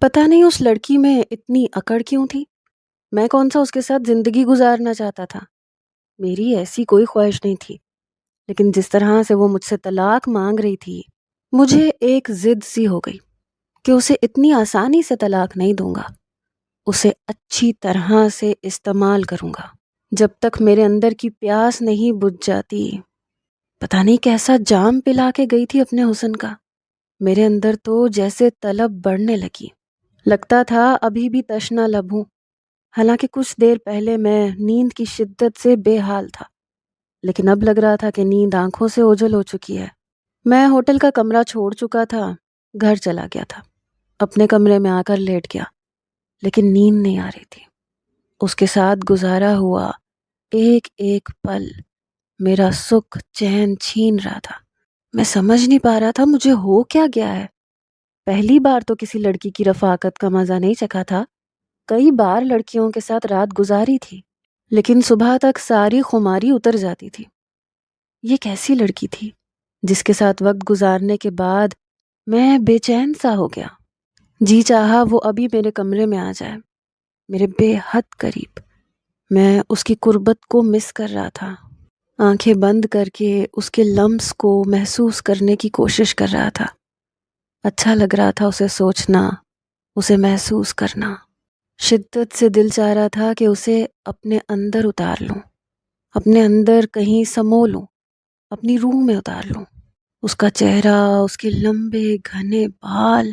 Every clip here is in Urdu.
پتہ نہیں اس لڑکی میں اتنی اکڑ کیوں تھی۔ میں کون سا اس کے ساتھ زندگی گزارنا چاہتا تھا؟ میری ایسی کوئی خواہش نہیں تھی، لیکن جس طرح سے وہ مجھ سے طلاق مانگ رہی تھی، مجھے ایک ضد سی ہو گئی کہ اسے اتنی آسانی سے طلاق نہیں دوں گا۔ اسے اچھی طرح سے استعمال کروں گا جب تک میرے اندر کی پیاس نہیں بجھ جاتی۔ پتہ نہیں کیسا جام پلا کے گئی تھی اپنے حسن کا۔ میرے اندر تو جیسے طلب بڑھنے لگی، لگتا تھا ابھی بھی تشنا لب ہوں، حالانکہ کچھ دیر پہلے میں نیند کی شدت سے بے حال تھا، لیکن اب لگ رہا تھا کہ نیند آنکھوں سے اوجھل ہو چکی ہے۔ میں ہوٹل کا کمرہ چھوڑ چکا تھا، گھر چلا گیا تھا، اپنے کمرے میں آ کر لیٹ گیا، لیکن نیند نہیں آ رہی تھی۔ اس کے ساتھ گزارا ہوا ایک ایک پل میرا سکھ چین چھین رہا تھا۔ میں سمجھ نہیں پا رہا تھا مجھے ہو کیا گیا ہے۔ پہلی بار تو کسی لڑکی کی رفاقت کا مزہ نہیں چکھا تھا، کئی بار لڑکیوں کے ساتھ رات گزاری تھی، لیکن صبح تک ساری خماری اتر جاتی تھی۔ یہ کیسی لڑکی تھی جس کے ساتھ وقت گزارنے کے بعد میں بے چین سا ہو گیا؟ جی چاہا وہ ابھی میرے کمرے میں آ جائے، میرے بے حد قریب۔ میں اس کی قربت کو مس کر رہا تھا، آنکھیں بند کر کے اس کے لمس کو محسوس کرنے کی کوشش کر رہا تھا۔ اچھا لگ رہا تھا اسے سوچنا، اسے محسوس کرنا۔ شدت سے دل چاہ رہا تھا کہ اسے اپنے اندر اتار لوں، اپنے اندر کہیں سمو لوں، اپنی روح میں اتار لوں۔ اس کا چہرہ، اس کے لمبے گھنے بال،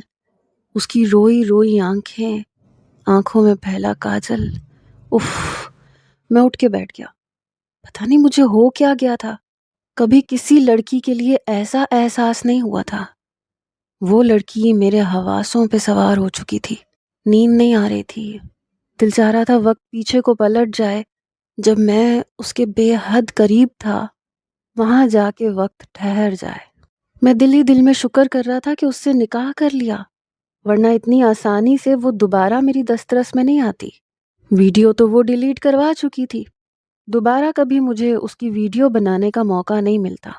اس کی روئی روئی آنکھیں، آنکھوں میں پھیلا کاجل۔ اف، میں اٹھ کے بیٹھ گیا۔ پتہ نہیں مجھے ہو کیا گیا تھا، کبھی کسی لڑکی کے لیے ایسا احساس نہیں ہوا تھا۔ وہ لڑکی میرے حواسوں پہ سوار ہو چکی تھی۔ نیند نہیں آ رہی تھی، دل چاہ رہا تھا وقت پیچھے کو پلٹ جائے، جب میں اس کے بے حد قریب تھا وہاں جا کے وقت ٹھہر جائے۔ میں دل ہی دل میں شکر کر رہا تھا کہ اس سے نکاح کر لیا، ورنہ اتنی آسانی سے وہ دوبارہ میری دسترس میں نہیں آتی۔ ویڈیو تو وہ ڈیلیٹ کروا چکی تھی، دوبارہ کبھی مجھے اس کی ویڈیو بنانے کا موقع نہیں ملتا،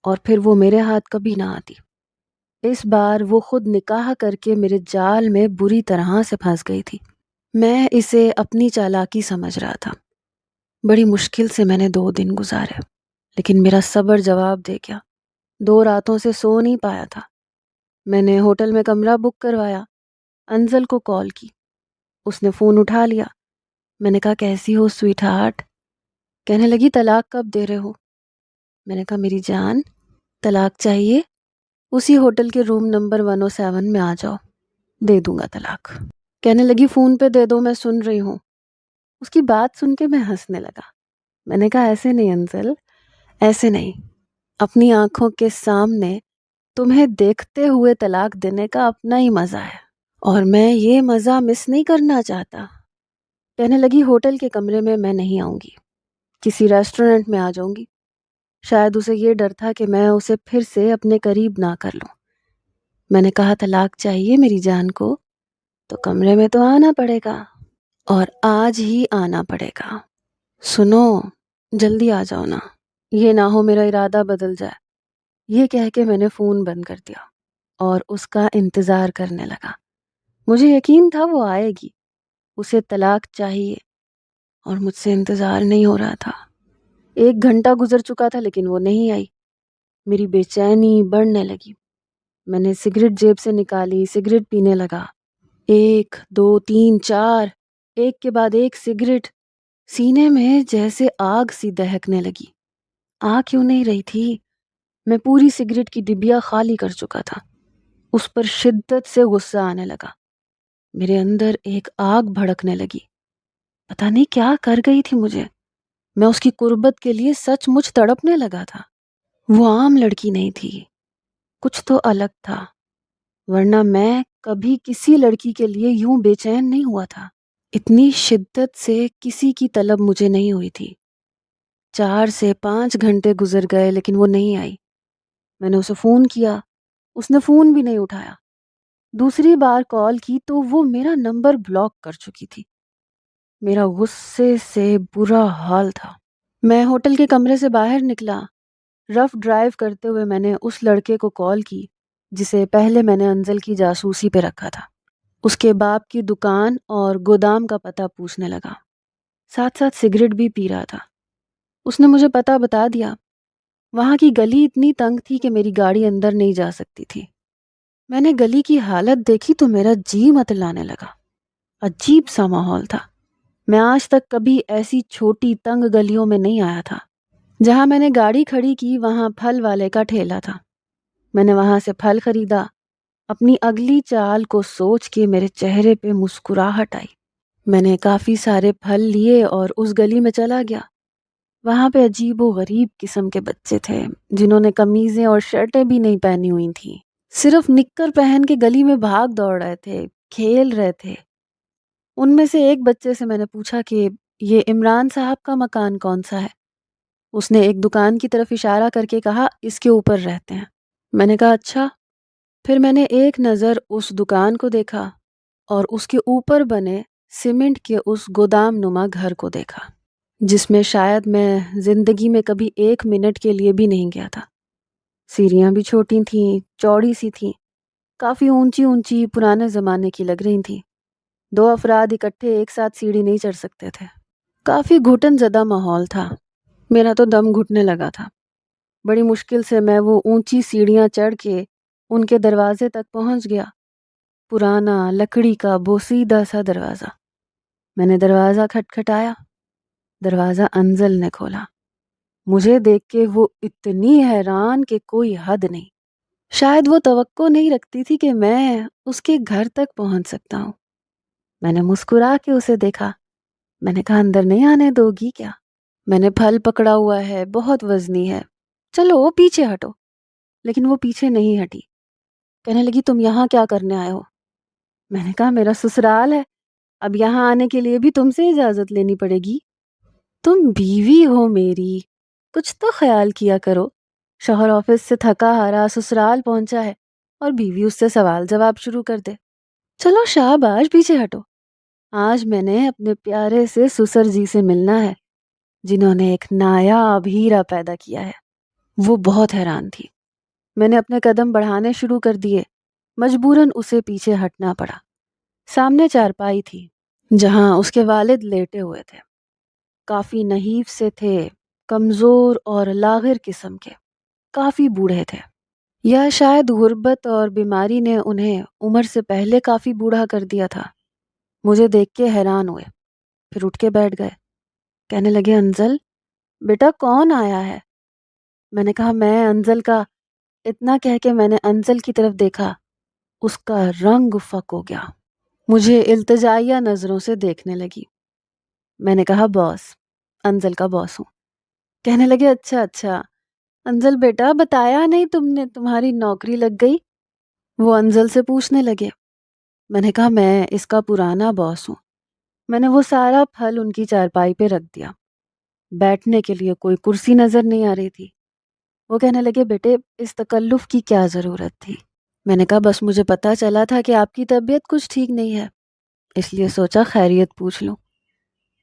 اور پھر وہ میرے ہاتھ کبھی نہ آتی۔ اس بار وہ خود نکاح کر کے میرے جال میں بری طرح سے پھنس گئی تھی۔ میں اسے اپنی چالاکی سمجھ رہا تھا۔ بڑی مشکل سے میں نے 2 دن گزارے، لیکن میرا صبر جواب دے گیا۔ 2 راتوں سے سو نہیں پایا تھا۔ میں نے ہوٹل میں کمرہ بک کروایا، انزل کو کال کی، اس نے فون اٹھا لیا۔ میں نے کہا کیسی ہو سویٹ ہارٹ؟ کہنے لگی طلاق کب دے رہے ہو؟ میں نے کہا میری جان، طلاق چاہیے؟ اسی ہوٹل کے روم نمبر 107 میں آ جاؤ، دے دوں گا طلاق۔ کہنے لگی فون پہ دے دو، میں سن رہی ہوں۔ اس کی بات سن کے میں ہنسنے لگا۔ میں نے کہا ایسے نہیں انزل، ایسے نہیں، اپنی آنکھوں کے سامنے تمہیں دیکھتے ہوئے طلاق دینے کا اپنا ہی مزہ ہے، اور میں یہ مزہ مس نہیں کرنا چاہتا۔ کہنے لگی ہوٹل کے کمرے میں نہیں آؤں گی، کسی ریسٹورنٹ میں آ جاؤں گی۔ شاید اسے یہ ڈر تھا کہ میں اسے پھر سے اپنے قریب نہ کر لوں۔ میں نے کہا طلاق چاہیے میری جان کو تو کمرے میں تو آنا پڑے گا، اور آج ہی آنا پڑے گا۔ سنو، جلدی آ جاؤ نا، یہ نہ ہو میرا ارادہ بدل جائے۔ یہ کہہ کے میں نے فون بند کر دیا اور اس کا انتظار کرنے لگا۔ مجھے یقین تھا وہ آئے گی، اسے طلاق چاہیے، اور مجھ سے انتظار نہیں ہو رہا تھا۔ 1 گھنٹہ گزر چکا تھا لیکن وہ نہیں آئی۔ میری بے چینی بڑھنے لگی۔ میں نے سگریٹ جیب سے نکالی، سگریٹ پینے لگا۔ 1 2 3 4، ایک کے بعد ایک سگریٹ، سینے میں جیسے آگ سی دہکنے لگی۔ آ کیوں نہیں رہی تھی؟ میں پوری سگریٹ کی ڈبیا خالی کر چکا تھا۔ اس پر شدت سے غصہ آنے لگا۔ میرے اندر ایک آگ بھڑکنے لگی۔ پتہ نہیں کیا کر گئی تھی مجھے۔ میں اس کی قربت کے لیے سچ مچ تڑپنے لگا تھا۔ وہ عام لڑکی نہیں تھی، کچھ تو الگ تھا، ورنہ میں کبھی کسی لڑکی کے لیے یوں بے چین نہیں ہوا تھا۔ اتنی شدت سے کسی کی طلب مجھے نہیں ہوئی تھی۔ 4 سے 5 گھنٹے گزر گئے لیکن وہ نہیں آئی۔ میں نے اسے فون کیا، اس نے فون بھی نہیں اٹھایا۔ دوسری بار کال کی تو وہ میرا نمبر بلاک کر چکی تھی۔ میرا غصے سے برا حال تھا۔ میں ہوٹل کے کمرے سے باہر نکلا۔ رف ڈرائیو کرتے ہوئے میں نے اس لڑکے کو کال کی جسے پہلے میں نے انزل کی جاسوسی پہ رکھا تھا۔ اس کے باپ کی دکان اور گودام کا پتہ پوچھنے لگا، ساتھ ساتھ سگریٹ بھی پی رہا تھا۔ اس نے مجھے پتہ بتا دیا۔ وہاں کی گلی اتنی تنگ تھی کہ میری گاڑی اندر نہیں جا سکتی تھی۔ میں نے گلی کی حالت دیکھی تو میرا جی متلانے لگا۔ عجیب سا ماحول تھا۔ میں آج تک کبھی ایسی چھوٹی تنگ گلیوں میں نہیں آیا تھا۔ جہاں میں نے گاڑی کھڑی کی وہاں پھل والے کا ٹھیلا تھا۔ میں نے وہاں سے پھل خریدا۔ اپنی اگلی چال کو سوچ کے میرے چہرے پہ مسکراہٹ آئی۔ میں نے کافی سارے پھل لیے اور اس گلی میں چلا گیا۔ وہاں پہ عجیب و غریب قسم کے بچے تھے جنہوں نے قمیضیں اور شرٹیں بھی نہیں پہنی ہوئی تھیں، صرف نکر پہن کے گلی میں بھاگ دوڑ رہے تھے، کھیل رہے تھے۔ ان میں سے ایک بچے سے میں نے پوچھا کہ یہ عمران صاحب کا مکان کون سا ہے؟ اس نے ایک دکان کی طرف اشارہ کر کے کہا، اس کے اوپر رہتے ہیں۔ میں نے کہا اچھا۔ پھر میں نے ایک نظر اس دکان کو دیکھا اور اس کے اوپر بنے سیمنٹ کے اس گودام نما گھر کو دیکھا جس میں شاید میں زندگی میں کبھی 1 منٹ کے لیے بھی نہیں گیا تھا۔ سیڑھیاں بھی چھوٹی تھیں، چوڑی سی تھیں، کافی اونچی اونچی، پرانے زمانے کی لگ رہی تھیں۔ 2 افراد اکٹھے ایک ساتھ سیڑھی نہیں چڑھ سکتے تھے۔ کافی گھٹن زدہ ماحول تھا۔ میرا تو دم گھٹنے لگا تھا۔ بڑی مشکل سے میں وہ اونچی سیڑھیاں چڑھ کے ان کے دروازے تک پہنچ گیا۔ پرانا لکڑی کا بوسیدہ سا دروازہ۔ میں نے دروازہ کھٹکھٹایا۔ دروازہ انزل نے کھولا۔ مجھے دیکھ کے وہ اتنی حیران کہ کوئی حد نہیں۔ شاید وہ توقع نہیں رکھتی تھی کہ میں اس کے گھر تک پہنچ سکتا ہوں۔ میں نے مسکرا کے اسے دیکھا۔ میں نے کہا اندر نہیں آنے دو گی کیا؟ میں نے پھل پکڑا ہوا ہے، بہت وزنی ہے، چلو پیچھے ہٹو۔ لیکن وہ پیچھے نہیں ہٹی۔ کہنے لگی تم یہاں کیا کرنے آئے ہو؟ میں نے کہا میرا سسرال ہے، اب یہاں آنے کے لیے بھی تم سے اجازت لینی پڑے گی۔ تم بیوی ہو میری، کچھ تو خیال کیا کرو۔ شوہر آفس سے تھکا ہارا سسرال پہنچا ہے اور بیوی اس سے سوال جواب شروع کر دے۔ چلو شاباش، پیچھے ہٹو۔ آج میں نے اپنے پیارے سے سسر جی سے ملنا ہے جنہوں نے ایک نایاب ہیرا پیدا کیا ہے۔ وہ بہت حیران تھی۔ میں نے اپنے قدم بڑھانے شروع کر دیے۔ مجبوراً اسے پیچھے ہٹنا پڑا۔ سامنے چارپائی تھی جہاں اس کے والد لیٹے ہوئے تھے۔ کافی نحیف سے تھے، کمزور اور لاغر قسم کے، کافی بوڑھے تھے، یا شاید غربت اور بیماری نے انہیں عمر سے پہلے کافی بوڑھا کر دیا تھا۔ مجھے دیکھ کے حیران ہوئے، پھر اٹھ کے بیٹھ گئے۔ کہنے لگے انزل بیٹا کون آیا ہے؟ میں نے کہا میں انزل کا۔ اتنا کہہ کے میں نے انزل کی طرف دیکھا۔ اس کا رنگ فک ہو گیا، مجھے التجائیہ نظروں سے دیکھنے لگی۔ میں نے کہا باس، انزل کا باس ہوں۔ کہنے لگے اچھا اچھا، انزل بیٹا بتایا نہیں تم نے تمہاری نوکری لگ گئی؟ وہ انزل سے پوچھنے لگے۔ میں نے کہا میں اس کا پرانا باس ہوں۔ میں نے وہ سارا پھل ان کی چارپائی پہ رکھ دیا۔ بیٹھنے کے لیے کوئی کرسی نظر نہیں آ رہی تھی۔ وہ کہنے لگے بیٹے اس تکلف کی کیا ضرورت تھی؟ میں نے کہا بس مجھے پتا چلا تھا کہ آپ کی طبیعت کچھ ٹھیک نہیں ہے، اس لیے سوچا خیریت پوچھ لوں۔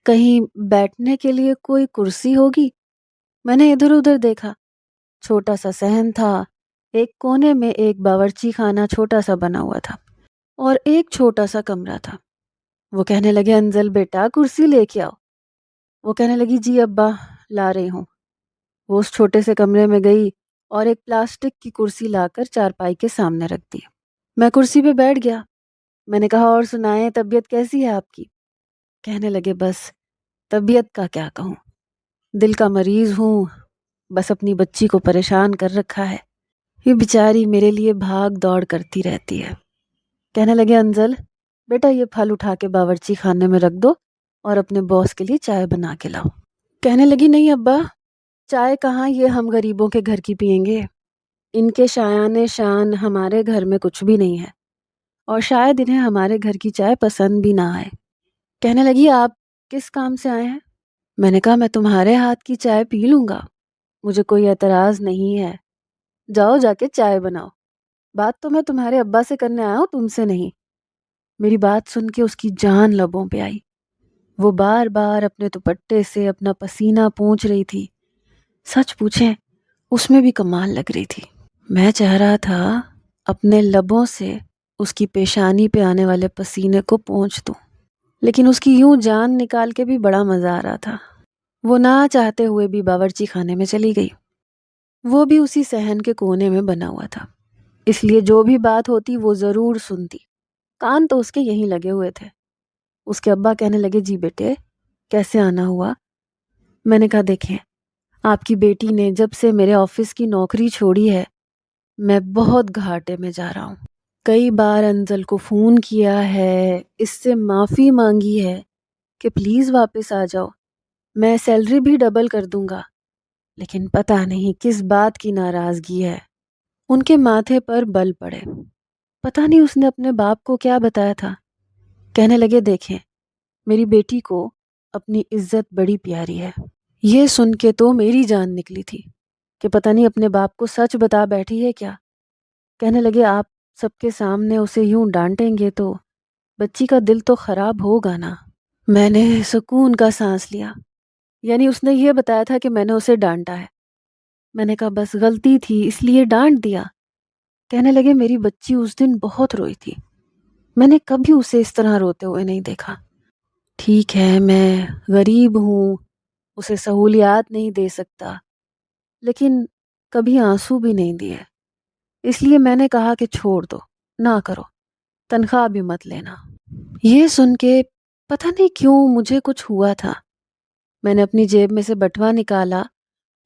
کہیں بیٹھنے کے لیے کوئی کرسی ہوگی؟ میں نے ادھر ادھر دیکھا۔ چھوٹا سا صحن تھا، ایک کونے میں ایک باورچی خانہ چھوٹا سا بنا ہوا تھا اور ایک چھوٹا سا کمرہ تھا۔ وہ کہنے لگے انزل بیٹا کرسی لے کے آؤ۔ وہ کہنے لگی جی ابا لا رہی ہوں۔ وہ اس چھوٹے سے کمرے میں گئی اور ایک پلاسٹک کی کرسی لا کر چارپائی کے سامنے رکھ دی۔ میں کرسی پہ بیٹھ گیا۔ میں نے کہا اور سنائیں طبیعت کیسی ہے آپ کی؟ کہنے لگے بس طبیعت کا کیا کہوں، دل کا مریض ہوں، بس اپنی بچی کو پریشان کر رکھا ہے، یہ بیچاری میرے لیے بھاگ دوڑ کرتی رہتی ہے۔ کہنے لگے انزل بیٹا یہ پھل اٹھا کے باورچی خانے میں رکھ دو اور اپنے باس کے لیے چائے بنا کے لاؤ۔ کہنے لگی نہیں ابا، چائے کہاں، یہ ہم غریبوں کے گھر کی پئیں گے، ان کے شایان شان ہمارے گھر میں کچھ بھی نہیں ہے، اور شاید انہیں ہمارے گھر کی چائے پسند بھی نہ آئے۔ کہنے لگی آپ کس کام سے آئے ہیں؟ میں نے کہا میں تمہارے ہاتھ کی چائے پی لوں گا، مجھے کوئی اعتراض نہیں ہے، جاؤ جا کے چائے بناؤ، بات تو میں تمہارے ابا سے کرنے آیا ہوں، تم سے نہیں۔ میری بات سن کے اس کی جان لبوں پہ آئی۔ وہ بار بار اپنے دوپٹے سے اپنا پسینہ پونچھ رہی تھی۔ سچ پوچھیں اس میں بھی کمال لگ رہی تھی۔ میں چاہ رہا تھا اپنے لبوں سے اس کی پیشانی پہ آنے والے پسینے کو پونچھ دوں، لیکن اس کی یوں جان نکال کے بھی بڑا مزہ آ رہا تھا۔ وہ نہ چاہتے ہوئے بھی باورچی خانے میں چلی گئی۔ وہ بھی اسی صحن کے کونے میں بنا ہوا تھا، اس لیے جو بھی بات ہوتی وہ ضرور سنتی۔ کان تو اس کے یہیں لگے ہوئے تھے۔ اس کے ابا کہنے لگے، جی بیٹے کیسے آنا ہوا؟ میں نے کہا، دیکھیں آپ کی بیٹی نے جب سے میرے آفس کی نوکری چھوڑی ہے میں بہت گھاٹے میں جا رہا ہوں۔ کئی بار انزل کو فون کیا ہے، اس سے معافی مانگی ہے کہ پلیز واپس آ جاؤ، میں سیلری بھی ڈبل کر دوں گا، لیکن پتہ نہیں کس بات کی ناراضگی ہے۔ ان کے ماتھے پر بل پڑے۔ پتہ نہیں اس نے اپنے باپ کو کیا بتایا تھا۔ کہنے لگے، دیکھیں میری بیٹی کو اپنی عزت بڑی پیاری ہے۔ یہ سن کے تو میری جان نکلی تھی کہ پتہ نہیں اپنے باپ کو سچ بتا بیٹھی ہے کیا۔ کہنے لگے، آپ سب کے سامنے اسے یوں ڈانٹیں گے تو بچی کا دل تو خراب ہوگا نا۔ میں نے سکون کا سانس لیا، یعنی اس نے یہ بتایا تھا کہ میں نے اسے ڈانٹا ہے۔ میں نے کہا، بس غلطی تھی اس لیے ڈانٹ دیا۔ کہنے لگے، میری بچی اس دن بہت روئی تھی، میں نے کبھی اسے اس طرح روتے ہوئے نہیں دیکھا۔ ٹھیک ہے میں غریب ہوں، اسے سہولیات نہیں دے سکتا، لیکن کبھی آنسو بھی نہیں دیے، اس لیے میں نے کہا کہ چھوڑ دو، نہ کرو، تنخواہ بھی مت لینا۔ یہ سن کے پتہ نہیں کیوں مجھے کچھ ہوا تھا۔ میں نے اپنی جیب میں سے بٹوا نکالا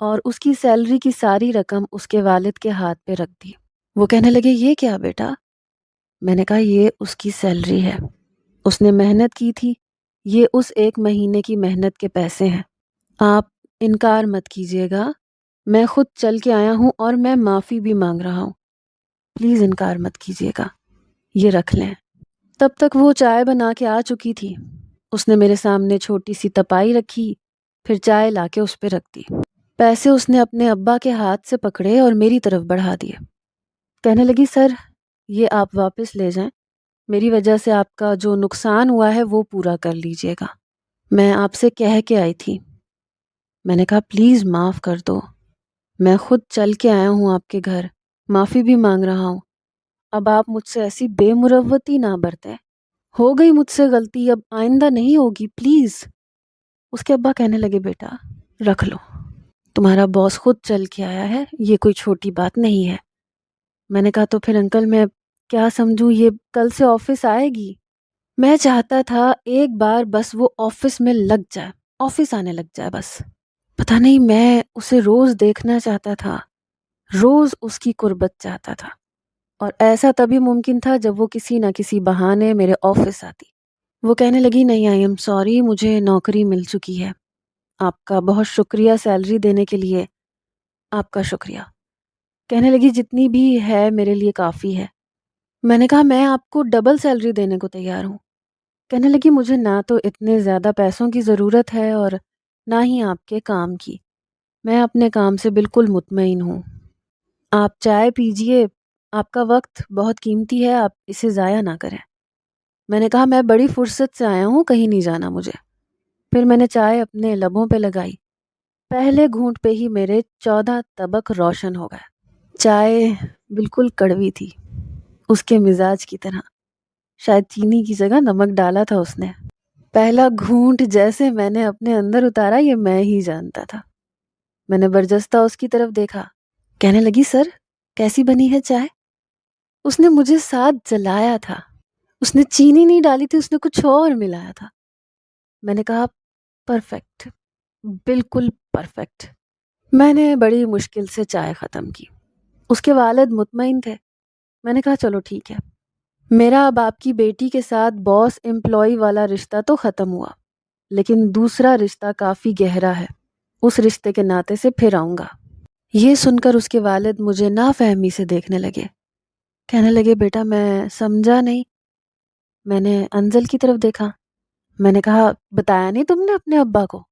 اور اس کی سیلری کی ساری رقم اس کے والد کے ہاتھ پہ رکھ دی۔ وہ کہنے لگے، یہ کیا بیٹا؟ میں نے کہا، یہ اس کی سیلری ہے، اس نے محنت کی تھی، یہ اس 1 مہینے کی محنت کے پیسے ہیں۔ آپ انکار مت کیجیے گا، میں خود چل کے آیا ہوں اور میں معافی بھی مانگ رہا ہوں، پلیز انکار مت کیجیے گا، یہ رکھ لیں۔ تب تک وہ چائے بنا کے آ چکی تھی۔ اس نے میرے سامنے چھوٹی سی تپائی رکھی، پھر چائے لا کے اس پہ رکھ دی۔ پیسے اس نے اپنے ابا کے ہاتھ سے پکڑے اور میری طرف بڑھا دیے۔ کہنے لگی، سر یہ آپ واپس لے جائیں، میری وجہ سے آپ کا جو نقصان ہوا ہے وہ پورا کر لیجیے گا، میں آپ سے کہہ کے آئی تھی۔ میں نے کہا، پلیز معاف کر دو، میں خود چل کے آیا ہوں آپ کے گھر، معافی بھی مانگ رہا ہوں، اب آپ مجھ سے ایسی بے مروتی نہ برتیں، ہو گئی مجھ سے غلطی، اب آئندہ نہیں ہوگی پلیز۔ اس کے ابا کہنے لگے، بیٹا رکھ لو، تمہارا باس خود چل کے آیا ہے، یہ کوئی چھوٹی بات نہیں ہے۔ میں نے کہا، تو پھر انکل میں کیا سمجھوں، یہ کل سے آفس آئے گی؟ میں چاہتا تھا ایک بار بس وہ آفس میں لگ جائے، آفس آنے لگ جائے بس۔ پتہ نہیں میں اسے روز دیکھنا چاہتا تھا، روز اس کی قربت چاہتا تھا، اور ایسا تبھی ممکن تھا جب وہ کسی نہ کسی بہانے میرے آفس آتی۔ وہ کہنے لگی، نہیں آئی ایم سوری، مجھے نوکری مل چکی ہے، آپ کا بہت شکریہ سیلری دینے کے لیے، آپ کا شکریہ۔ کہنے لگی، جتنی بھی ہے میرے لیے کافی ہے۔ میں نے کہا، میں آپ کو ڈبل سیلری دینے کو تیار ہوں۔ کہنے لگی، مجھے نہ تو اتنے زیادہ پیسوں کی ضرورت ہے اور نہ ہی آپ کے کام کی، میں اپنے کام سے بالکل مطمئن ہوں، آپ چائے پیجئے، آپ کا وقت بہت قیمتی ہے، آپ اسے ضائع نہ کریں۔ میں نے کہا، میں بڑی فرصت سے آیا ہوں، کہیں نہیں جانا مجھے۔ پھر میں نے چائے اپنے لبوں پہ لگائی، پہلے گھونٹ پہ ہی میرے 14 طبق روشن ہو گئے۔ چائے بالکل کڑوی تھی، اس کے مزاج کی طرح، شاید چینی کی جگہ نمک ڈالا تھا اس نے۔ پہلا گھونٹ جیسے میں نے اپنے اندر اتارا، یہ میں ہی جانتا تھا۔ میں نے برجستہ اس کی طرف دیکھا۔ کہنے لگی، سر کیسی بنی ہے چائے؟ اس نے مجھے ساتھ جلایا تھا، اس نے چینی نہیں ڈالی تھی، اس نے کچھ اور ملایا تھا۔ میں نے کہا، پرفیکٹ، بالکل پرفیکٹ۔ میں نے بڑی مشکل سے چائے ختم کی۔ اس کے والد مطمئن تھے۔ میں نے کہا، چلو ٹھیک ہے، میرا اب آپ کی بیٹی کے ساتھ باس امپلائی والا رشتہ تو ختم ہوا، لیکن دوسرا رشتہ کافی گہرا ہے، اس رشتے کے ناطے سے پھر آؤں گا۔ یہ سن کر اس کے والد مجھے نافہمی سے دیکھنے لگے۔ کہنے لگے، بیٹا میں سمجھا نہیں۔ میں نے انزل کی طرف دیکھا۔ میں نے کہا، بتایا نہیں تم نے اپنے ابا کو؟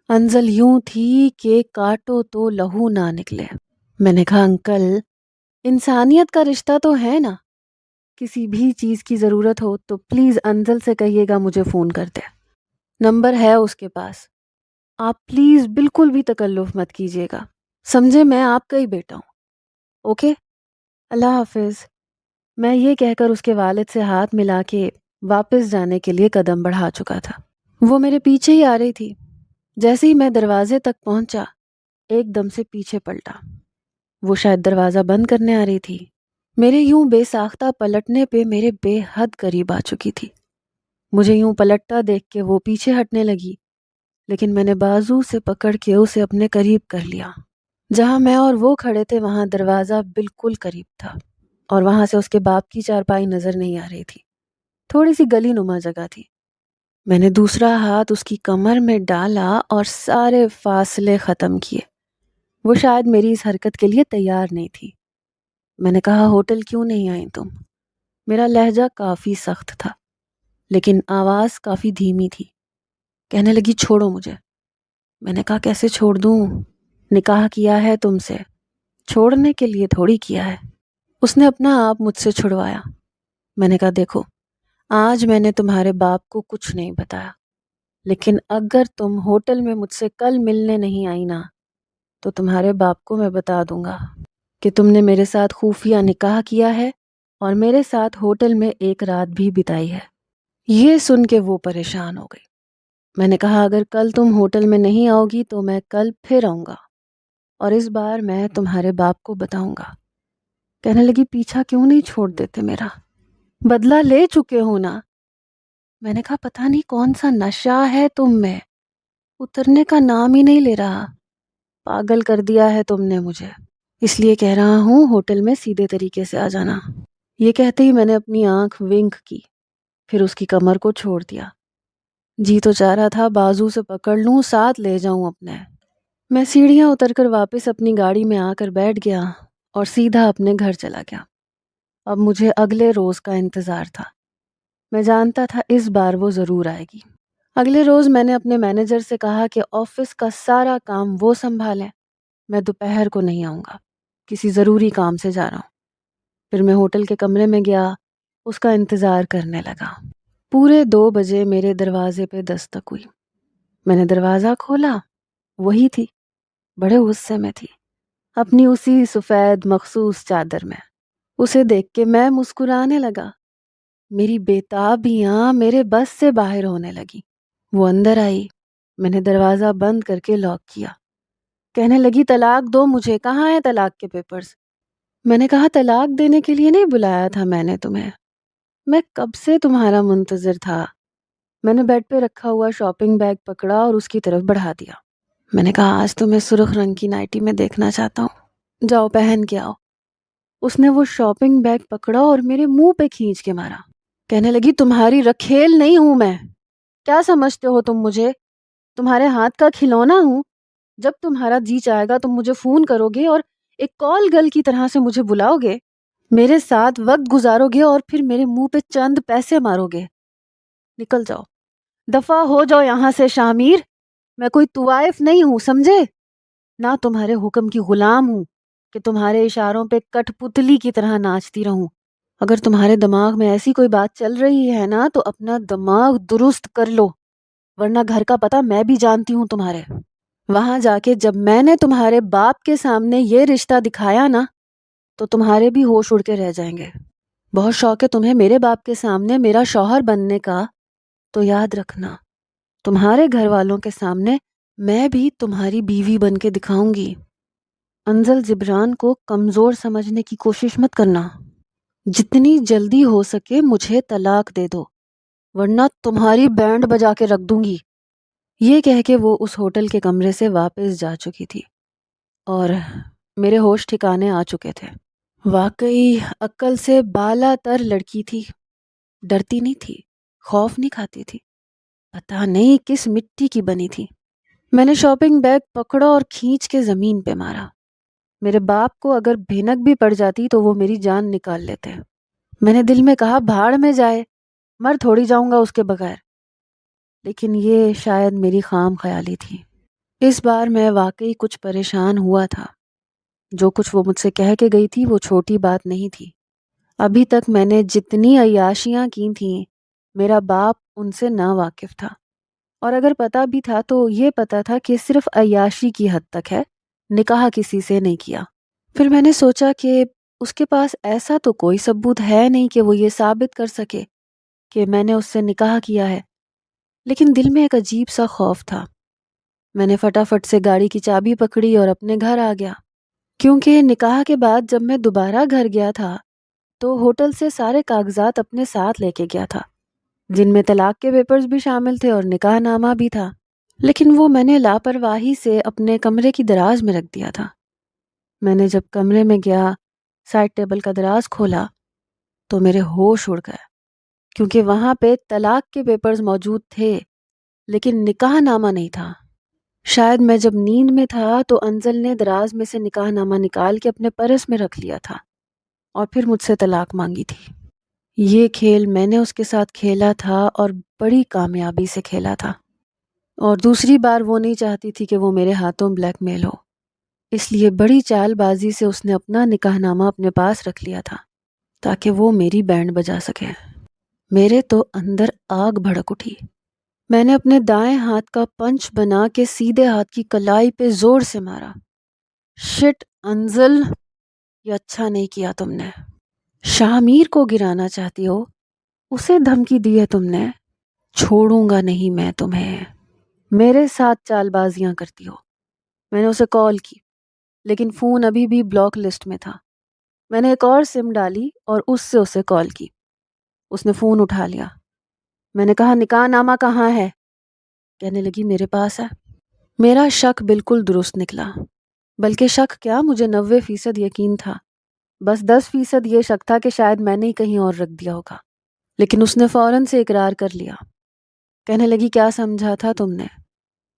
انزل یوں تھی کہ کاٹو تو لہو نہ نکلے۔ میں نے کہا، انکل انسانیت کا رشتہ تو ہے نا، کسی بھی چیز کی ضرورت ہو تو پلیز انزل سے کہیے گا مجھے فون کر دے، نمبر ہے اس کے پاس، آپ پلیز بالکل بھی تکلف مت کیجیے گا، سمجھے میں آپ کا ہی بیٹا ہوں، اوکے، اللہ حافظ۔ میں یہ کہہ کر اس کے والد سے ہاتھ ملا کے واپس جانے کے لیے قدم بڑھا چکا تھا۔ وہ میرے پیچھے ہی آ رہی تھی۔ جیسے ہی میں دروازے تک پہنچا، ایک دم سے پیچھے پلٹا۔ وہ شاید دروازہ بند کرنے آ رہی تھی۔ میرے یوں بے ساختہ پلٹنے پہ میرے بے حد قریب آ چکی تھی۔ مجھے یوں پلٹتا دیکھ کے وہ پیچھے ہٹنے لگی، لیکن میں نے بازو سے پکڑ کے اسے اپنے قریب کر لیا۔ جہاں میں اور وہ کھڑے تھے وہاں دروازہ بالکل قریب تھا، اور وہاں سے اس کے باپ کی چارپائی نظر نہیں آ رہی تھی۔ تھوڑی سی گلی نما جگہ تھی۔ میں نے دوسرا ہاتھ اس کی کمر میں ڈالا اور سارے فاصلے ختم کیے۔ وہ شاید میری اس حرکت کے لیے تیار نہیں تھی۔ میں نے کہا، ہوٹل کیوں نہیں آئی تم؟ میرا لہجہ کافی سخت تھا، لیکن آواز کافی دھیمی تھی۔ کہنے لگی، چھوڑو مجھے۔ میں نے کہا، کیسے چھوڑ دوں؟ نکاح کیا ہے تم سے، چھوڑنے کے لیے تھوڑی کیا ہے۔ اس نے اپنا آپ مجھ سے چھڑوایا۔ میں نے کہا، دیکھو، آج میں نے تمہارے باپ کو کچھ نہیں بتایا، لیکن اگر تم ہوٹل میں مجھ سے کل ملنے نہیں آئی نا، تو تمہارے باپ کو میں بتا دوں گا کہ تم نے میرے ساتھ خفیہ نکاح کیا ہے اور میرے ساتھ ہوٹل میں ایک رات بھی بتائی ہے۔ یہ سن کے وہ پریشان ہو گئی۔ میں نے کہا، اگر کل تم ہوٹل میں نہیں آؤ گی تو میں کل پھر آؤں گا، اور اس بار میں تمہارے باپ کو بتاؤں گا۔ کہنے لگی، پیچھا کیوں نہیں چھوڑ دیتے میرا؟ بدلہ لے چکے ہو نا؟ میں نے کہا، پتہ نہیں کون سا نشہ ہے تم میں، اترنے کا نام ہی نہیں لے رہا۔ پاگل کر دیا ہے تم نے مجھے، اس لیے کہہ رہا ہوں ہوٹل میں سیدھے طریقے سے آ جانا۔ یہ کہتے ہی میں نے اپنی آنکھ ونک کی، پھر اس کی کمر کو چھوڑ دیا۔ جی تو چاہ رہا تھا بازو سے پکڑ لوں، ساتھ لے جاؤں اپنے۔ میں سیڑھیاں اتر کر واپس اپنی گاڑی میں آ کر بیٹھ گیا اور سیدھا اپنے گھر چلا گیا۔ اب مجھے اگلے روز کا انتظار تھا۔ میں جانتا تھا اس بار وہ ضرور آئے گی۔ اگلے روز میں نے اپنے مینیجر سے کہا کہ آفس کا سارا کام وہ سنبھالیں، میں دوپہر کو نہیں آؤں گا، کسی ضروری کام سے جا رہا ہوں۔ پھر میں ہوٹل کے کمرے میں گیا، اس کا انتظار کرنے لگا۔ پورے 2 بجے میرے دروازے پہ دستک ہوئی۔ میں نے دروازہ کھولا، وہی تھی، بڑے غصے میں تھی، اپنی اسی سفید مخصوص چادر میں۔ اسے دیکھ کے میں مسکرانے لگا۔ میری بےتابیاں میرے بس سے باہر ہونے لگی۔ وہ اندر آئی، میں نے دروازہ بند کر کے لاک کیا۔ کہنے لگی، طلاق دو مجھے، کہاں ہیں طلاق کے پیپرز؟ میں نے کہا، طلاق دینے کے لیے نہیں بلایا تھا میں نے تمہیں، میں کب سے تمہارا منتظر تھا۔ میں نے بیڈ پہ رکھا ہوا شاپنگ بیگ پکڑا اور اس کی طرف بڑھا دیا۔ میں نے کہا، آج تمہیں سرخ رنگ کی نائٹی میں دیکھنا چاہتا ہوں، جاؤ پہن کے آؤ۔ اس نے وہ شاپنگ بیگ پکڑا اور میرے منہ پہ کھینچ کے مارا۔ کہنے لگی، تمہاری رکھیل نہیں ہوں میں، کیا سمجھتے ہو تم مجھے؟ تمہارے ہاتھ کا کھلونا ہوں؟ جب تمہارا جی چاہے گا تم مجھے فون کرو گے اور ایک کال گرل کی طرح سے مجھے بلاؤ گے، میرے ساتھ وقت گزارو گے اور پھر میرے منہ پہ چند پیسے مارو گے۔ نکل جاؤ، دفع ہو جاؤ یہاں سے شامیر۔ میں کوئی طوائف نہیں ہوں، سمجھے؟ نہ تمہارے حکم کی غلام ہوں کہ تمہارے اشاروں پہ کٹ پتلی کی طرح ناچتی رہوں۔ اگر تمہارے دماغ میں ایسی کوئی بات چل رہی ہے نا تو اپنا دماغ درست کر لو، ورنہ گھر کا پتہ میں بھی جانتی ہوں تمہارے۔ وہاں جا کے جب میں نے تمہارے باپ کے سامنے یہ رشتہ دکھایا نا تو تمہارے بھی ہوش اڑ کے رہ جائیں گے۔ بہت شوق ہے تمہیں میرے باپ کے سامنے میرا شوہر بننے کا، تو یاد رکھنا تمہارے گھر والوں کے سامنے میں بھی تمہاری بیوی بن کے دکھاؤں گی۔ انزل جبران کو کمزور سمجھنے کی کوشش مت کرنا۔ جتنی جلدی ہو سکے مجھے طلاق دے دو، ورنہ تمہاری بینڈ بجا کے رکھ دوں گی۔ یہ کہہ کے وہ اس ہوٹل کے کمرے سے واپس جا چکی تھی اور میرے ہوش ٹھکانے آ چکے تھے۔ واقعی عقل سے بالا تر لڑکی تھی، ڈرتی نہیں تھی، خوف نہیں کھاتی تھی، پتہ نہیں کس مٹی کی بنی تھی۔ میں نے شاپنگ بیگ پکڑا اور کھینچ کے زمین پہ مارا۔ میرے باپ کو اگر بھینک بھی پڑ جاتی تو وہ میری جان نکال لیتے۔ میں نے دل میں کہا، بھاڑ میں جائے، مر تھوڑی جاؤں گا اس کے بغیر۔ لیکن یہ شاید میری خام خیالی تھی۔ اس بار میں واقعی کچھ پریشان ہوا تھا۔ جو کچھ وہ مجھ سے کہہ کے گئی تھی وہ چھوٹی بات نہیں تھی۔ ابھی تک میں نے جتنی عیاشیاں کی تھیں میرا باپ ان سے نا واقف تھا، اور اگر پتہ بھی تھا تو یہ پتہ تھا کہ صرف عیاشی کی حد تک ہے، نکاح کسی سے نہیں کیا۔ پھر میں نے سوچا کہ اس کے پاس ایسا تو کوئی ثبوت ہے نہیں کہ وہ یہ ثابت کر سکے کہ میں نے اس سے نکاح کیا ہے، لیکن دل میں ایک عجیب سا خوف تھا۔ میں نے فٹافٹ سے گاڑی کی چابی پکڑی اور اپنے گھر آ گیا، کیونکہ نکاح کے بعد جب میں دوبارہ گھر گیا تھا تو ہوٹل سے سارے کاغذات اپنے ساتھ لے کے گیا تھا، جن میں طلاق کے پیپرز بھی شامل تھے اور نکاح نامہ بھی تھا، لیکن وہ میں نے لاپرواہی سے اپنے کمرے کی دراز میں رکھ دیا تھا۔ میں نے جب کمرے میں گیا، سائڈ ٹیبل کا دراز کھولا تو میرے ہوش اڑ گئے، کیونکہ وہاں پہ طلاق کے پیپرز موجود تھے لیکن نکاح نامہ نہیں تھا۔ شاید میں جب نیند میں تھا تو انزل نے دراز میں سے نکاح نامہ نکال کے اپنے پرس میں رکھ لیا تھا اور پھر مجھ سے طلاق مانگی تھی۔ یہ کھیل میں نے اس کے ساتھ کھیلا تھا اور بڑی کامیابی سے کھیلا تھا، اور دوسری بار وہ نہیں چاہتی تھی کہ وہ میرے ہاتھوں بلیک میل ہو، اس لیے بڑی چال بازی سے اس نے اپنا نکاح نامہ اپنے پاس رکھ لیا تھا تاکہ وہ میری بینڈ بجا سکے۔ میرے تو اندر آگ بھڑک اٹھی۔ میں نے اپنے دائیں ہاتھ کا پنچ بنا کے سیدھے ہاتھ کی کلائی پہ زور سے مارا۔ شٹ انزل، یہ اچھا نہیں کیا تم نے۔ شاہ میر کو گرانا چاہتی ہو؟ اسے دھمکی دی ہے تم نے؟ چھوڑوں گا نہیں میں تمہیں۔ میرے ساتھ چال بازیاں کرتی ہو۔ میں نے اسے کال کی لیکن فون ابھی بھی بلاک لسٹ میں تھا۔ میں نے ایک اور سم ڈالی اور اس سے اسے کال کی۔ اس نے فون اٹھا لیا۔ میں نے کہا نکاح نامہ کہاں ہے؟ کہنے لگی میرے پاس ہے۔ میرا شک بالکل درست نکلا، بلکہ شک کیا، مجھے 90% یقین تھا، بس 10% یہ شک تھا کہ شاید میں نے ہی کہیں اور رکھ دیا ہوگا۔ لیکن اس نے فوراً سے اقرار کر لیا۔ کہنے لگی کیا سمجھا تھا تم نے؟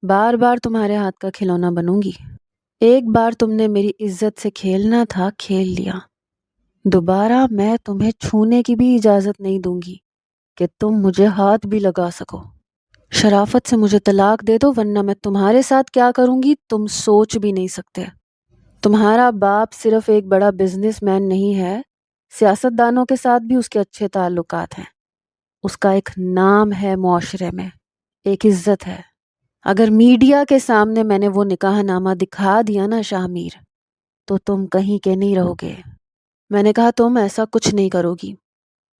بار بار تمہارے ہاتھ کا کھلونا بنوں گی؟ ایک بار تم نے میری عزت سے کھیلنا تھا، کھیل لیا۔ دوبارہ میں تمہیں چھونے کی بھی اجازت نہیں دوں گی کہ تم مجھے ہاتھ بھی لگا سکو۔ شرافت سے مجھے طلاق دے دو، ورنہ میں تمہارے ساتھ کیا کروں گی تم سوچ بھی نہیں سکتے۔ تمہارا باپ صرف ایک بڑا بزنس مین نہیں ہے، سیاست دانوں کے ساتھ بھی اس کے اچھے تعلقات ہیں۔ اس کا ایک نام ہے معاشرے میں، ایک عزت ہے۔ اگر میڈیا کے سامنے میں نے وہ نکاح نامہ دکھا دیا نا شاہ میر، تو تم کہیں کے نہیں رہو گے۔ میں نے کہا تم ایسا کچھ نہیں کرو گی۔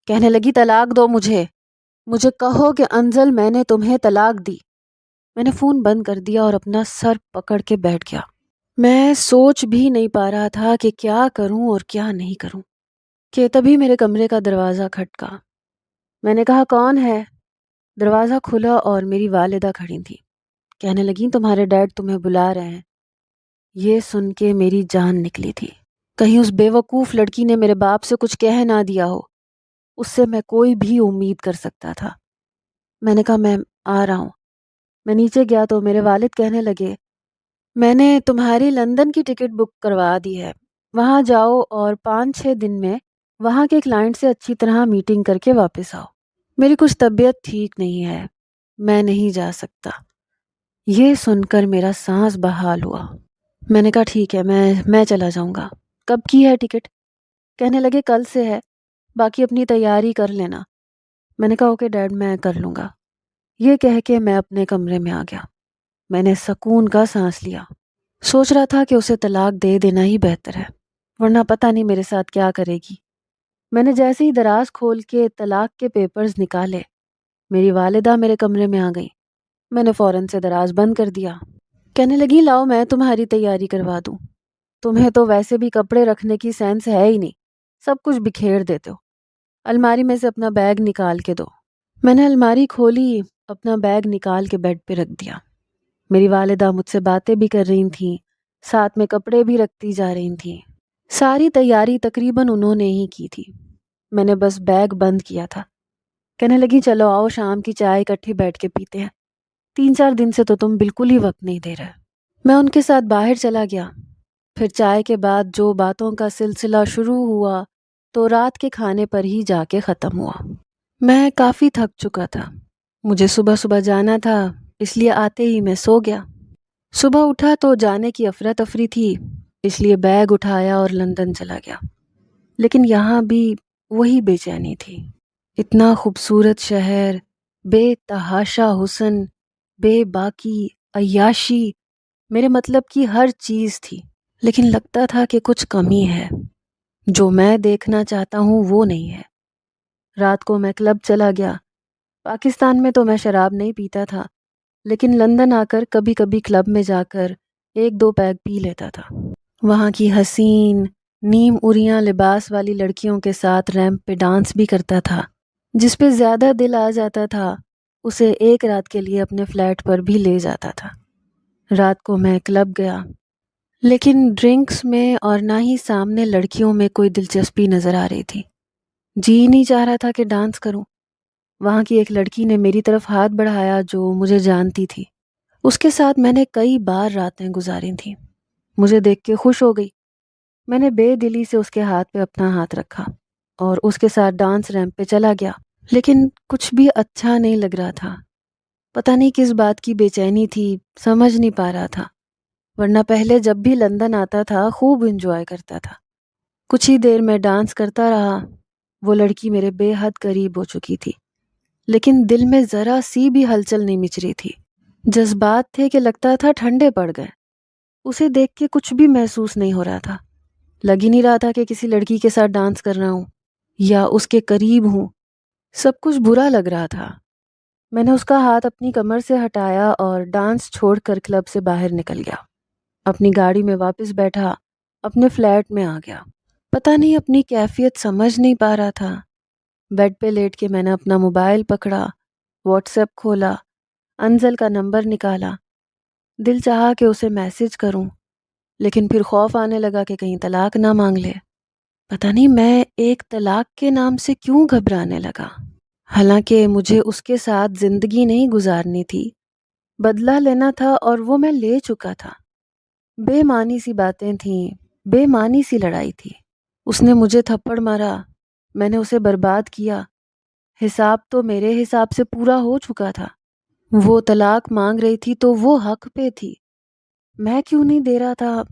کہنے لگی طلاق دو مجھے کہو کہ انزل میں نے تمہیں طلاق دی۔ میں نے فون بند کر دیا اور اپنا سر پکڑ کے بیٹھ گیا۔ میں سوچ بھی نہیں پا رہا تھا کہ کیا کروں اور کیا نہیں کروں، کہ تبھی میرے کمرے کا دروازہ کھٹکا۔ میں نے کہا کون ہے؟ دروازہ کھلا اور میری والدہ کھڑی تھی۔ کہنے لگیں تمہارے ڈیڈ تمہیں بلا رہے ہیں۔ یہ سن کے میری جان نکلی تھی، کہیں اس بے وقوف لڑکی نے میرے باپ سے کچھ کہہ نہ دیا ہو۔ اس سے میں کوئی بھی امید کر سکتا تھا۔ میں نے کہا میں آ رہا ہوں۔ میں نیچے گیا تو میرے والد کہنے لگے میں نے تمہاری لندن کی ٹکٹ بک کروا دی ہے، وہاں جاؤ اور 5-6 دن میں وہاں کے کلائنٹ سے اچھی طرح میٹنگ کر کے واپس آؤ۔ میری کچھ طبیعت ٹھیک نہیں ہے، میں نہیں جا سکتا۔ یہ سن کر میرا سانس بحال ہوا۔ میں نے کہا ٹھیک ہے، میں چلا جاؤں گا۔ کب کی ہے ٹکٹ؟ کہنے لگے کل سے ہے، باقی اپنی تیاری کر لینا۔ میں نے کہا اوکے ڈیڈ، میں کر لوں گا۔ یہ کہہ کے میں اپنے کمرے میں آ گیا۔ میں نے سکون کا سانس لیا۔ سوچ رہا تھا کہ اسے طلاق دے دینا ہی بہتر ہے، ورنہ پتہ نہیں میرے ساتھ کیا کرے گی۔ میں نے جیسے ہی دراز کھول کے طلاق کے پیپرز نکالے، میری والدہ میرے کمرے میں آ گئی۔ میں نے فوراً سے دراز بند کر دیا۔ کہنے لگی لاؤ میں تمہاری تیاری کروا دوں، تمہیں تو ویسے بھی کپڑے رکھنے کی سینس ہے ہی نہیں، سب کچھ بکھیر دیتے ہو۔ الماری میں سے اپنا بیگ نکال کے دو۔ میں نے الماری کھولی، اپنا بیگ نکال کے بیڈ پہ رکھ دیا۔ میری والدہ مجھ سے باتیں بھی کر رہی تھیں، ساتھ میں کپڑے بھی رکھتی جا رہی تھیں۔ ساری تیاری تقریباً انہوں نے ہی کی تھی، میں نے بس بیگ بند کیا تھا۔ کہنے لگی چلو آؤ شام کی چائے اکٹھے بیٹھ کے پیتے ہیں، 3-4 دن سے تو تم بالکل ہی وقت نہیں دے رہے۔ میں ان کے ساتھ باہر چلا گیا۔ پھر چائے کے بعد جو باتوں کا سلسلہ شروع ہوا تو رات کے کھانے پر ہی جا کے ختم ہوا۔ میں کافی تھک چکا تھا، مجھے صبح جانا تھا، اس لیے آتے ہی میں سو گیا۔ صبح اٹھا تو جانے کی افراتفری تھی، اس لیے بیگ اٹھایا اور لندن چلا گیا۔ لیکن یہاں بھی وہی بے چینی تھی۔ اتنا خوبصورت شہر، بے تحاشا حسن، بے باکی عیاشی، میرے مطلب کی ہر چیز تھی، لیکن لگتا تھا کہ کچھ کمی ہے۔ جو میں دیکھنا چاہتا ہوں وہ نہیں ہے۔ رات کو میں کلب چلا گیا۔ پاکستان میں تو میں شراب نہیں پیتا تھا، لیکن لندن آ کر کبھی کبھی کلب میں جا کر 1-2 پیگ پی لیتا تھا۔ وہاں کی حسین نیم اریاں لباس والی لڑکیوں کے ساتھ ریمپ پہ ڈانس بھی کرتا تھا۔ جس پہ زیادہ دل آ جاتا تھا اسے ایک رات کے لیے اپنے فلیٹ پر بھی لے جاتا تھا۔ رات کو میں کلب گیا، لیکن ڈرنکس میں اور نہ ہی سامنے لڑکیوں میں کوئی دلچسپی نظر آ رہی تھی۔ جی نہیں چاہ رہا تھا کہ ڈانس کروں۔ وہاں کی ایک لڑکی نے میری طرف ہاتھ بڑھایا جو مجھے جانتی تھی۔ اس کے ساتھ میں نے کئی بار راتیں گزاری تھیں۔ مجھے دیکھ کے خوش ہو گئی۔ میں نے بے دلی سے اس کے ہاتھ پہ اپنا ہاتھ رکھا اور اس کے ساتھ ڈانس ریمپ پہ چلا گیا، لیکن کچھ بھی اچھا نہیں لگ رہا تھا۔ پتہ نہیں کس بات کی بے چینی تھی، سمجھ نہیں پا رہا تھا، ورنہ پہلے جب بھی لندن آتا تھا خوب انجوائے کرتا تھا۔ کچھ ہی دیر میں ڈانس کرتا رہا۔ وہ لڑکی میرے بے حد قریب ہو چکی تھی، لیکن دل میں ذرا سی بھی ہلچل نہیں مچ رہی تھی۔ جذبات تھے کہ لگتا تھا ٹھنڈے پڑ گئے۔ اسے دیکھ کے کچھ بھی محسوس نہیں ہو رہا تھا۔ لگ ہی نہیں رہا تھا کہ کسی لڑکی کے ساتھ ڈانس کر رہا ہوں یا اس کے قریب ہوں۔ سب کچھ برا لگ رہا تھا۔ میں نے اس کا ہاتھ اپنی کمر سے ہٹایا اور ڈانس چھوڑ کر کلب سے باہر نکل گیا۔ اپنی گاڑی میں واپس بیٹھا، اپنے فلیٹ میں آ گیا۔ پتہ نہیں اپنی کیفیت سمجھ نہیں پا رہا تھا۔ بیڈ پہ لیٹ کے میں نے اپنا موبائل پکڑا، واٹس ایپ کھولا، انزل کا نمبر نکالا۔ دل چاہا کہ اسے میسج کروں، لیکن پھر خوف آنے لگا کہ کہیں طلاق نہ مانگ لے۔ پتہ نہیں میں ایک طلاق کے نام سے کیوں گھبرانے لگا، حالانکہ مجھے اس کے ساتھ زندگی نہیں گزارنی تھی، بدلہ لینا تھا اور وہ میں لے چکا تھا۔ بے معنی سی باتیں تھیں، بے معنی سی لڑائی تھی۔ اس نے مجھے تھپڑ مارا، میں نے اسے برباد کیا۔ حساب تو میرے حساب سے پورا ہو چکا تھا۔ وہ طلاق مانگ رہی تھی تو وہ حق پہ تھی، میں کیوں نہیں دے رہا تھا،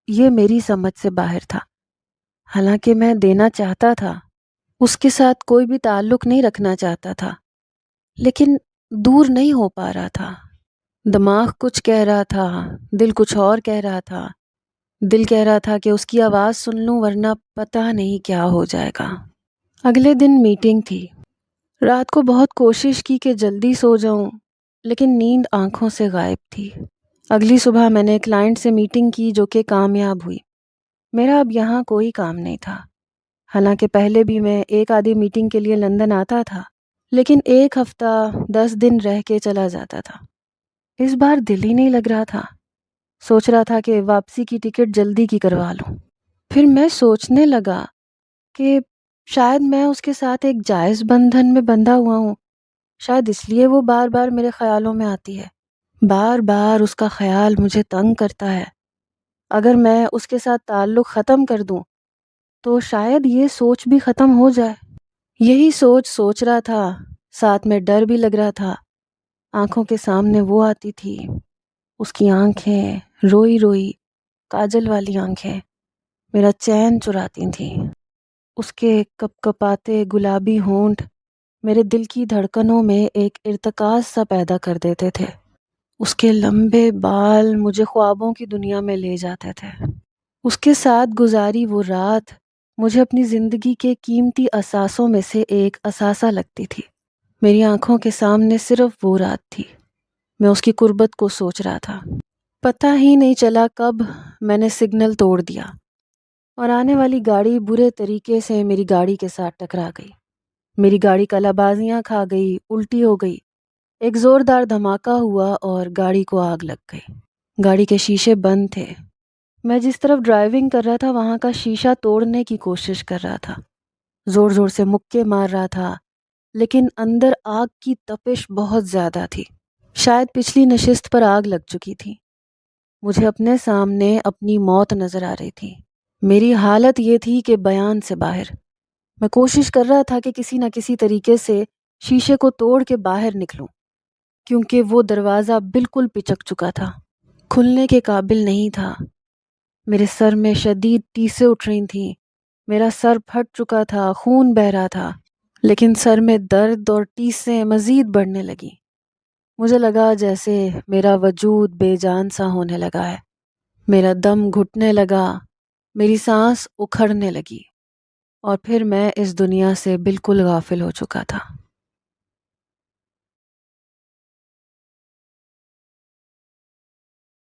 یہ میری سمجھ سے باہر تھا۔ حالانکہ میں دینا چاہتا تھا، اس کے ساتھ کوئی بھی تعلق نہیں رکھنا چاہتا تھا، لیکن دور نہیں ہو پا رہا تھا۔ دماغ کچھ کہہ رہا تھا، دل کچھ اور کہہ رہا تھا۔ دل کہہ رہا تھا کہ اس کی آواز سن لوں ورنہ پتہ نہیں کیا ہو جائے گا۔ اگلے دن میٹنگ تھی۔ رات کو بہت کوشش کی کہ جلدی سو جاؤں، لیکن نیند آنکھوں سے غائب تھی۔ اگلی صبح میں نے کلائنٹ سے میٹنگ کی جو کہ کامیاب ہوئی۔ میرا اب یہاں کوئی کام نہیں تھا، حالانکہ پہلے بھی میں ایک آدھی میٹنگ کے لیے لندن آتا تھا، لیکن 1 ہفتہ 10 دن رہ کے چلا جاتا تھا۔ اس بار دل ہی نہیں لگ رہا تھا۔ سوچ رہا تھا کہ واپسی کی ٹکٹ جلدی کی کروا لوں۔ پھر میں سوچنے لگا کہ شاید میں اس کے ساتھ ایک جائز بندھن میں بندھا ہوا ہوں، شاید اس لیے وہ بار بار میرے خیالوں میں آتی ہے۔ بار بار اس کا خیال مجھے تنگ کرتا ہے۔ اگر میں اس کے ساتھ تعلق ختم کر دوں تو شاید یہ سوچ بھی ختم ہو جائے۔ یہی سوچ رہا تھا، ساتھ میں ڈر بھی لگ رہا تھا۔ آنکھوں کے سامنے وہ آتی تھی، اس کی آنکھیں روئی روئی کاجل والی آنکھیں میرا چین چراتی تھیں۔ اس کے کپ کپاتے گلابی ہونٹ میرے دل کی دھڑکنوں میں ایک ارتکاز سا پیدا کر دیتے تھے۔ اس کے لمبے بال مجھے خوابوں کی دنیا میں لے جاتے تھے۔ اس کے ساتھ گزاری وہ رات مجھے اپنی زندگی کے قیمتی اثاثوں میں سے ایک اثاثہ لگتی تھی۔ میری آنکھوں کے سامنے صرف وہ رات تھی۔ میں اس کی قربت کو سوچ رہا تھا۔ پتہ ہی نہیں چلا کب میں نے سگنل توڑ دیا اور آنے والی گاڑی برے طریقے سے میری گاڑی کے ساتھ ٹکرا گئی۔ میری گاڑی کلا بازیاں کھا گئی، الٹی ہو گئی۔ ایک زوردار دھماکہ ہوا اور گاڑی کو آگ لگ گئی۔ گاڑی کے شیشے بند تھے۔ میں جس طرف ڈرائیونگ کر رہا تھا وہاں کا شیشہ توڑنے کی کوشش کر رہا تھا، زور زور سے مکے مار رہا تھا، لیکن اندر آگ کی تپش بہت زیادہ تھی۔ شاید پچھلی نشست پر آگ لگ چکی تھی۔ مجھے اپنے سامنے اپنی موت نظر آ رہی تھی۔ میری حالت یہ تھی کہ بیان سے باہر۔ میں کوشش کر رہا تھا کہ کسی نہ کسی طریقے سے شیشے کو توڑ کے باہر نکلوں، کیونکہ وہ دروازہ بالکل پچک چکا تھا، کھلنے کے قابل نہیں تھا۔ میرے سر میں شدید ٹیسیں اٹھ رہی تھیں، میرا سر پھٹ چکا تھا، خون بہہ رہا تھا، لیکن سر میں درد اور ٹیسیں مزید بڑھنے لگیں۔ مجھے لگا جیسے میرا وجود بے جان سا ہونے لگا ہے۔ میرا دم گھٹنے لگا، میری سانس اکھڑنے لگی۔ اور پھر میں اس دنیا سے بالکل غافل ہو چکا تھا۔